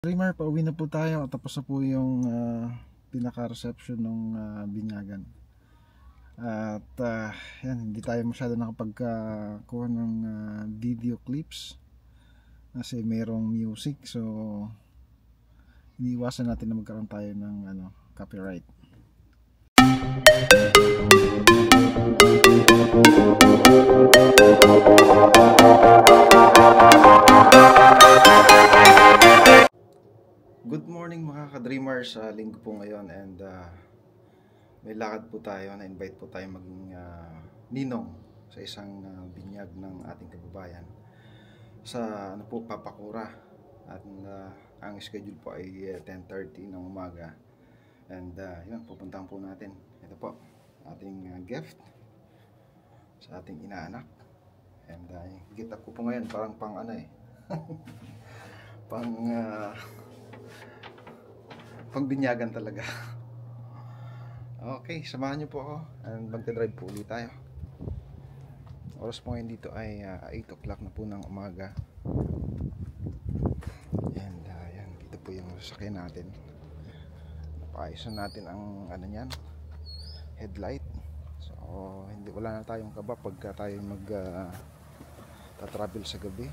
Dreamer, pauwi na po tayo. Tapos na po yung pinaka-reception ng Binyagan. At yan, hindi tayo masyado nakapagkuha ng video clips kasi mayroong music, so iniiwasan natin na magkaroon tayo ng copyright. Good morning mga ka-dreamers, linggo po ngayon and may lakad po tayo, na-invite po tayo maging ninong sa isang binyag ng ating kababayan sa Papakura, at ang schedule po ay 10:30 ng umaga and yun, pupuntahan po natin. Ito po ating gift sa ating inaanak and kita ko po ngayon parang pang pagbinyagan talaga. Okay, samahan niyo po ako and magta-drive po ulit tayo. Oras po ngayon dito ay 8 o'clock na po ng umaga. And yan, dito po yung sasakyan natin. Napaayusan natin ang niyan, headlight. So wala na tayong kaba pagka tayo tatravel sa gabi.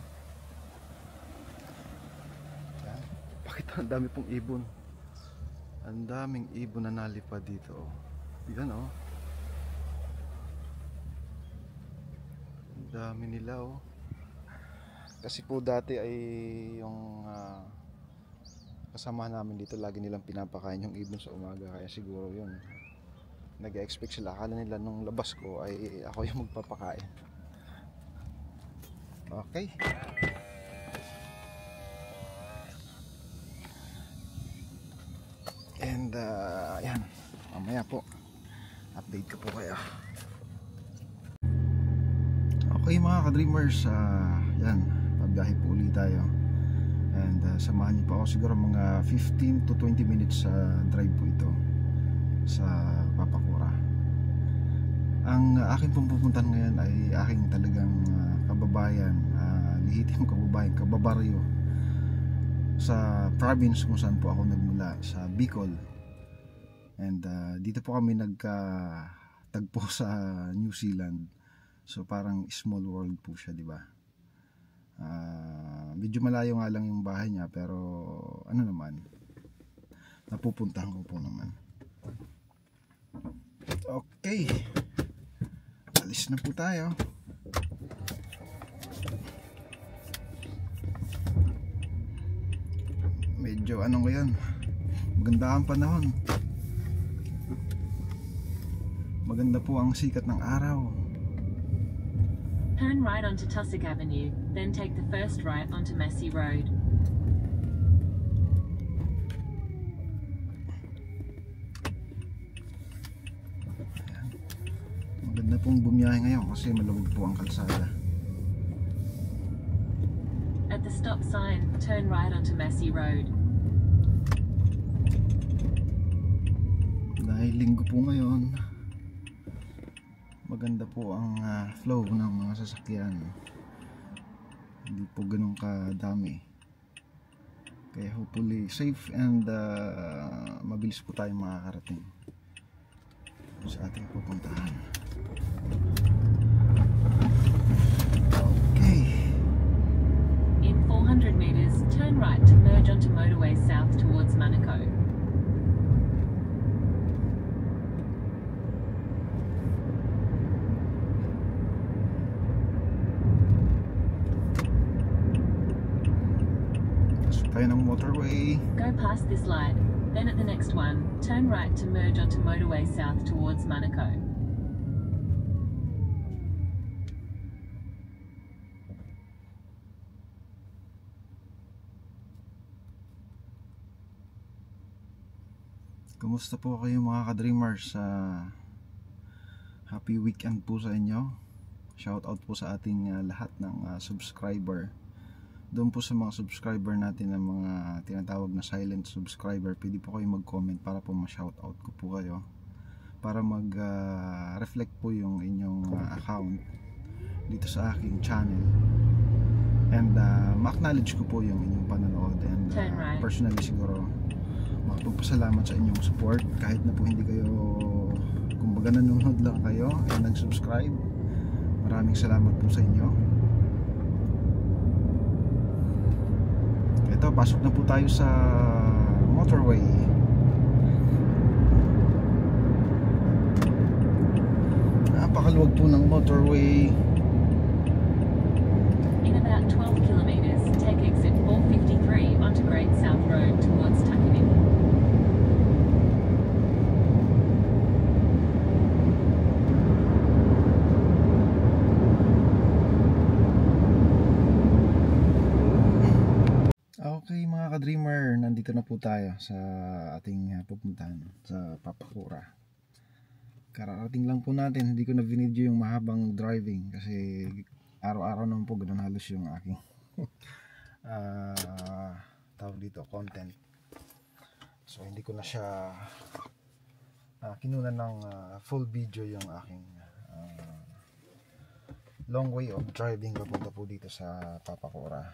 Yan, bakit ang dami pong ibon? Ang daming ibon na nalipad dito. Yan Ang dami nila Kasi po dati ay yung kasama namin dito, lagi nilang pinapakain yung ibon sa umaga, kaya siguro yun nag-expect sila. Akala nila nung labas ko ay ako yung magpapakain. Okay. And yan, mamaya po update ko po kayo. Okay mga ka-dreamers, yan, pabiyahe po ulit tayo and samahan niyo po ako. Siguro mga 15 to 20 minutes drive po ito sa Papakura. Ang aking pong pupuntahan ngayon ay aking talagang kababayan, lihitim kababayan, kababaryo sa province kung saan po ako nagmula, sa Bicol. And dito po kami nagtagpo sa New Zealand. So parang small world po siya, di ba? Medyo malayo nga lang yung bahay niya, pero ano naman, napupuntahan ko po naman. Okay, alis na po tayo. Medyo ngayon, maganda ang panahon, maganda po ang sikat ng araw. Turn right onto Tussock Avenue, then take the first right onto Massey Road. Maganda pong bumiyahe ngayon kasi maluwag po ang kalsada. At the stop sign, turn right onto Massey Road. Dahil linggo po ngayon, maganda po ang flow ng mga sasakyan. Hindi po ganun kadami. Kaya hopefully safe and mabilis po tayo makakarating sa ating pupuntahan. Okay. In 400 meters, turn right to merge onto motorway south towards Monaco. Tayo ng motorway. Go past this light, then at the next one, turn right to merge onto motorway south towards Monaco. Kumusta po kayo mga ka-dreamers? Happy weekend po sa inyo. Shout out po sa ating lahat ng subscriber. Doon po sa mga subscriber natin, ng mga tinatawag na silent subscriber, pwede po kayo mag-comment para po ma-shoutout ko po kayo, para mag-reflect po yung inyong account dito sa aking channel. And ma-acknowledge ko po yung inyong panonood. And Turn right. personally siguro makapagpasalamat sa inyong support kahit na po hindi kayo, kumbaga nanonood lang kayo and nag-subscribe. Maraming salamat po sa inyo. Ito, pasok na po tayo sa motorway. Napakaluwag po ng motorway. In about 12 kilometers, take exit 453 onto Great South Road towards Takanini. Okay mga ka-dreamer, nandito na po tayo sa ating pupuntahan sa Papakura. Kararating lang po natin, hindi ko na video yung mahabang driving kasi araw-araw naman po ganun halos yung aking tawag dito, content. So hindi ko na siya kinunan ng full video yung aking long way of driving papunta po dito sa Papakura.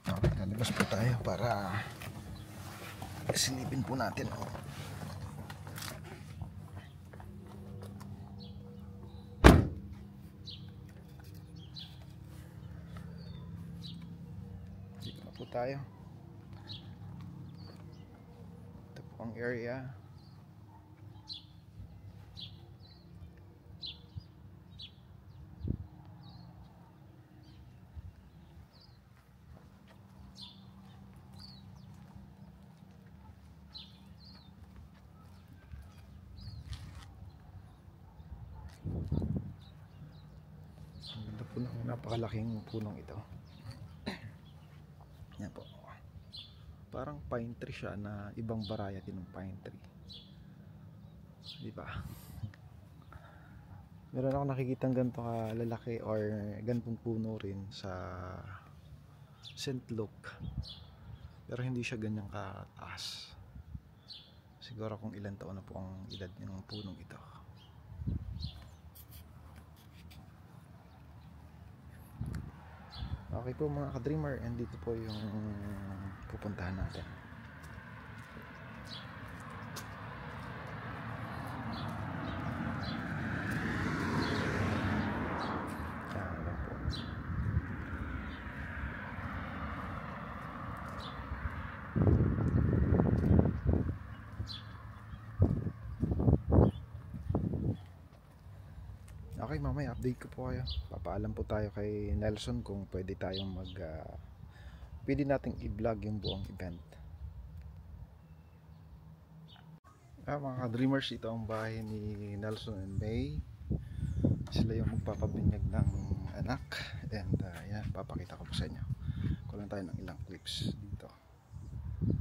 Okay, lalabas po tayo para silipin po natin. Dito na po tayo. Ito po ang area. Ang ganda po ng napakalaking punong ito. Yan po. Parang pine tree siya na ibang variety ng pine tree. Di ba? Meron ako nakikitang ganito kalalaki or ganitong puno rin sa St. Luke. Pero hindi siya ganyang kataas. Siguro kung ilan taon na po ang edad ng punong ito. Okay po mga ka-dreamer, and dito po yung pupuntahan natin. Ayan po. Okay, mamaya update ko po kayo. Papaalam po tayo kay Nelson kung pwede tayong pwede nating i-vlog yung buong event. Mga ka-dreamers, ito ang bahay ni Nelson and May. Sila yung magpapabinyag ng anak. And yan, papakita ko po sa inyo. Kulang tayo ng ilang clips dito.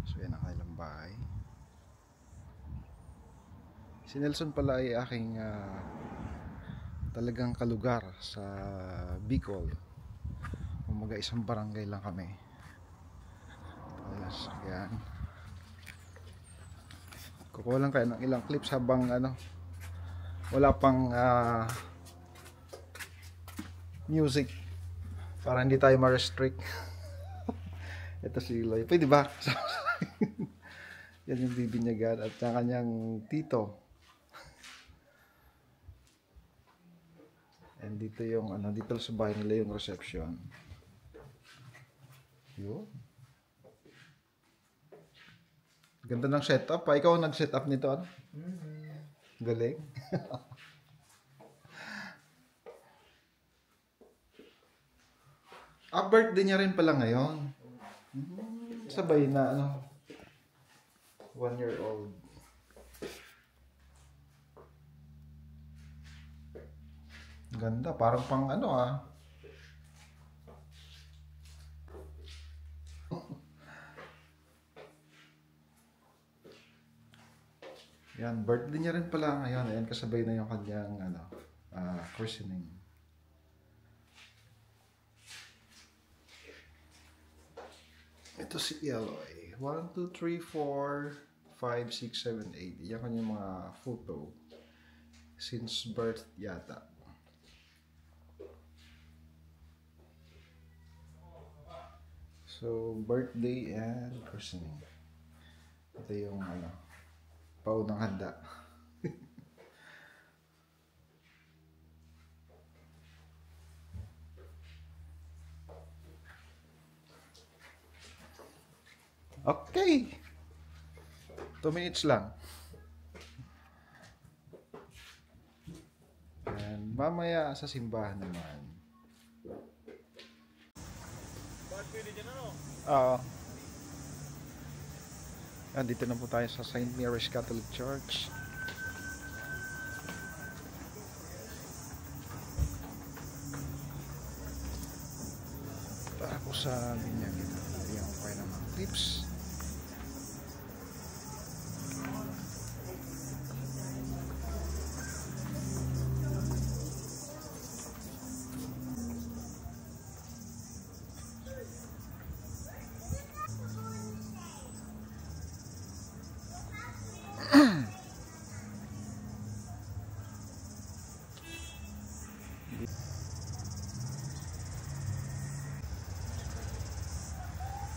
So yan ang kanilang bahay. Si Nelson pala ay aking talagang kalugar sa Bicol. Umaga isang barangay lang kami. Alas, yan. Kukuha lang kayo ng ilang clips habang wala pang music para hindi tayo ma-restrict. Ito si Loy. Pwede ba? Yan yung bibinyagan at yung kanyang tito. And dito yung dito sa bahay nila yung reception. Yun. Ganda ng setup. Ikaw ang nag-setup nito, Galing. Birthday niya rin pala ngayon. Sabay na 1 year old. Ganda, parang pang Yan, birthday niya rin pala ngayon. Ayan, kasabay na yung kanyang christening. Ito si Eloy. 1, 2, 3, 4, 5, 6, 7, 8. Yan kanyang mga photo. Since birth yata. So, birthday and christening. Ito yung paunang handa. Okay. 2 minutes lang. And mamaya sa simbahan naman. Andito na po tayo sa St. Mary's Catholic Church. Tapos sa binyagan bigyan ko kayo ng mga tips.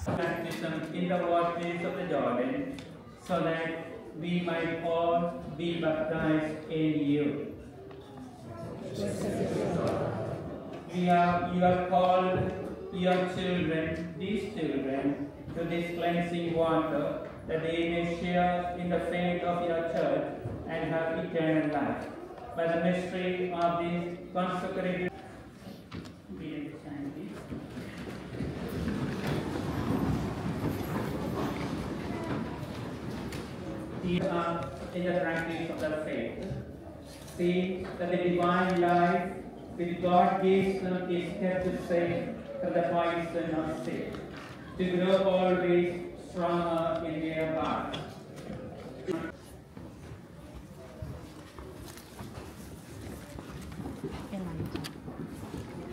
Baptism in the waters of the Jordan, so that we might all be baptized in you. You have called your children, these children, to this cleansing water, that they may share in the faith of your church and have eternal life. By the mystery of this consecrated in the practice of the faith. See that the divine life which God gives them is kept safe from the poison of sin, to grow always stronger in their hearts.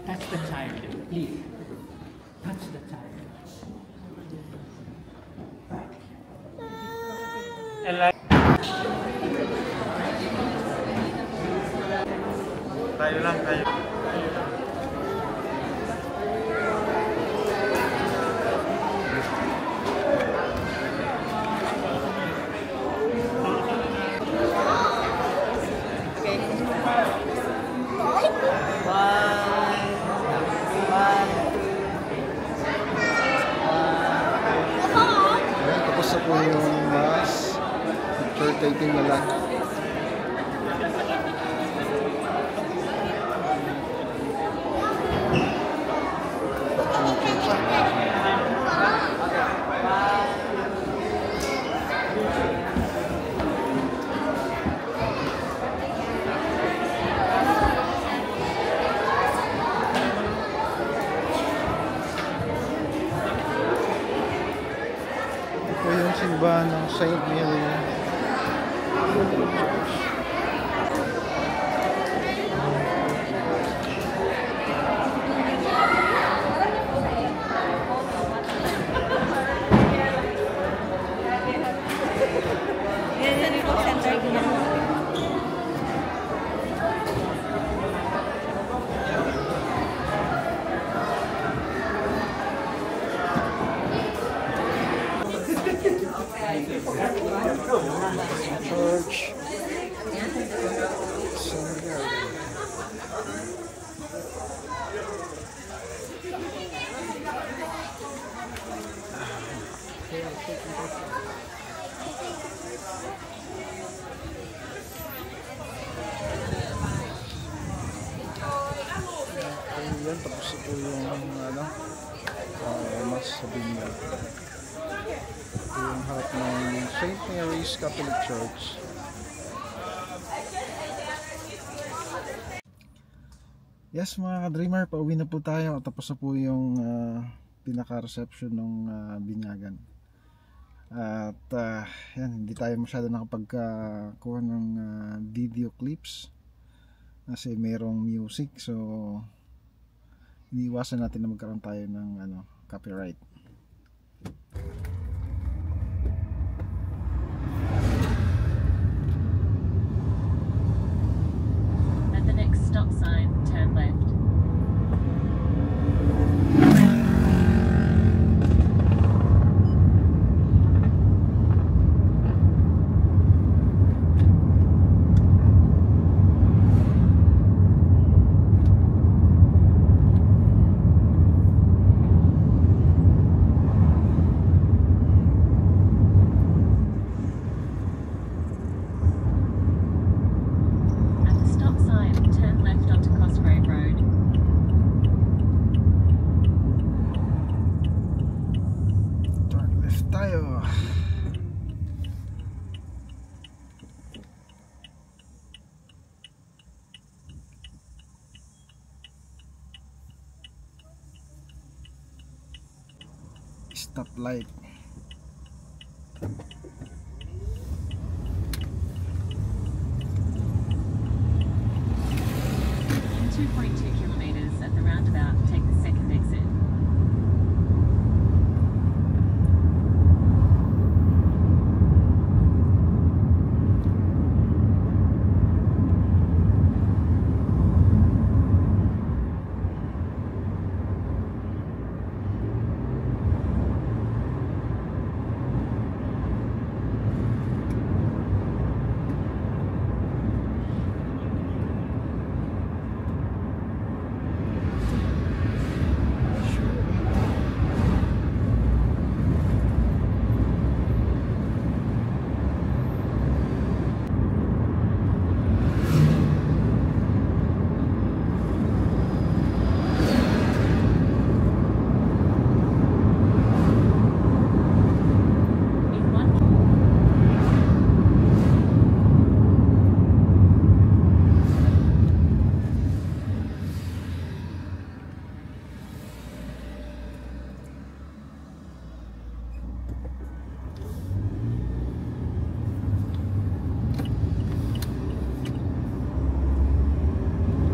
Touch the child, please. Touch the child. Tayo lang, tayo. Tapos na po yung mass. Picture taking na lang. Ito yung simbahan ng St. Mary. Church. Ayan, tapos ito yung mas sabihin niya. Ito yung harap ng St. Mary's Catholic Church. Yes mga ka-dreamer, pauwi na po tayo. Tapos na po yung pinaka-reception ng binyagan. At yan, hindi tayo masyado nakapagkuha ng video clips kasi mayroong music, so iniiwasan natin na magkaroon tayo ng copyright. At the next stop sign, turn left. stoplight. In 2.2 kilometers at the roundabout, take the second exit.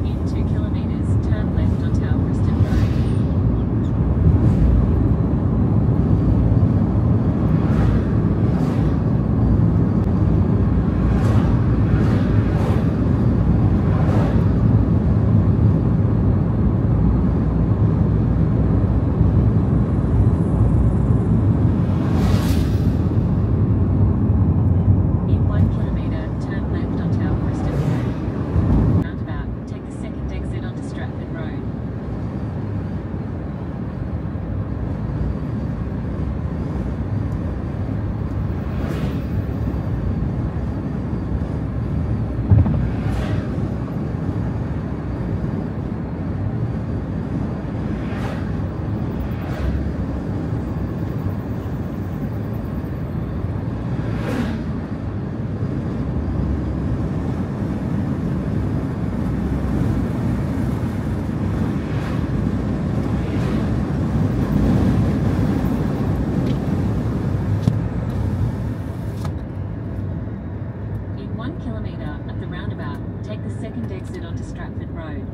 In 2 kilometers, turn left onto Alfriston Road. In 1 kilometer, turn left onto Alfriston Road. Roundabout, take the second exit onto Stratford Road. In 1 kilometre at the roundabout, take the second exit onto Stratford Road.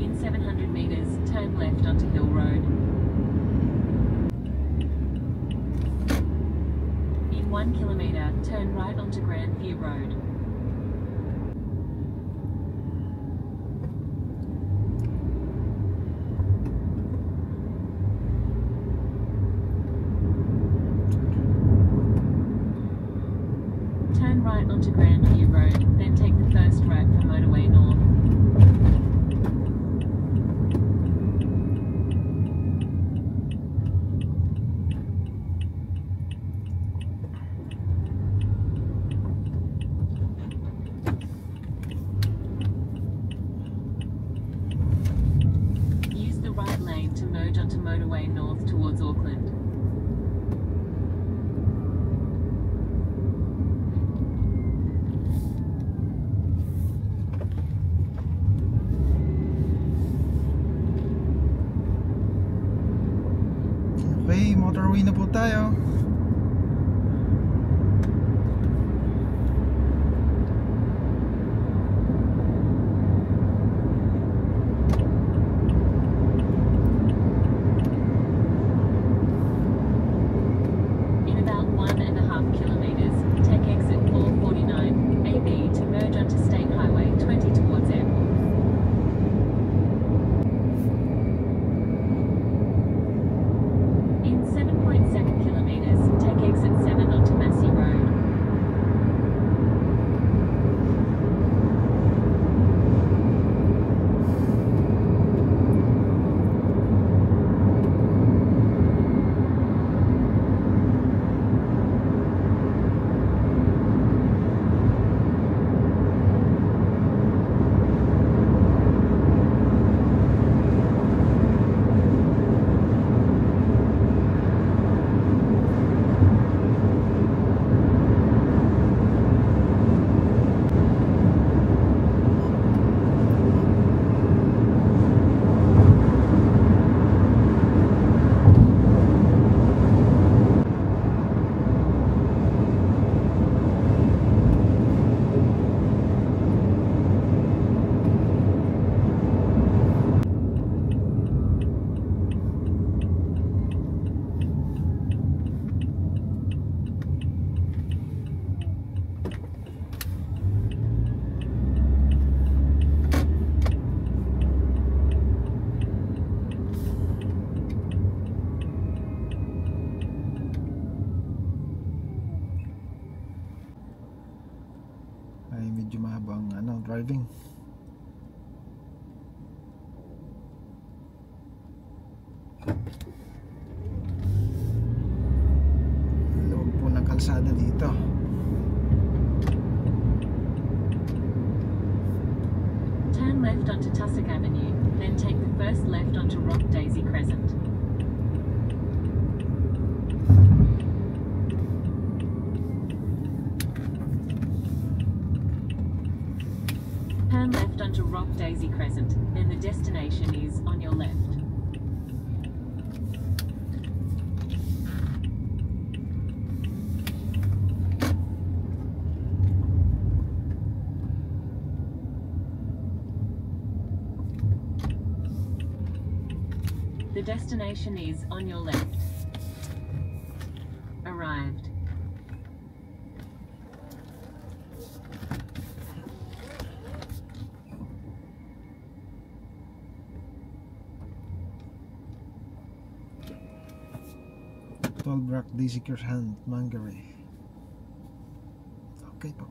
In 700 metres, turn left onto Hill Road. In 1 kilometre, turn right onto Grandview Road. Turn right onto Grandview Road, then take the first right for Motorway North. Use the right lane to merge onto Motorway North towards Auckland. Okay, motorway na po tayo. In about 1.5 kilometres, take exit 449 AB to merge onto State Highway 20 towards Airport. In 7.7 kilometres, ay medyo mahabang driving. Loob po ng kalsada dito. Turn left onto Tussock Avenue, then take the first left onto Rock Daisy Crescent. Turn left onto Rock Daisy Crescent, then the destination is on your left. The destination is on your left. Arrived. Rock Daisy Crescent, Mangere. Okay po.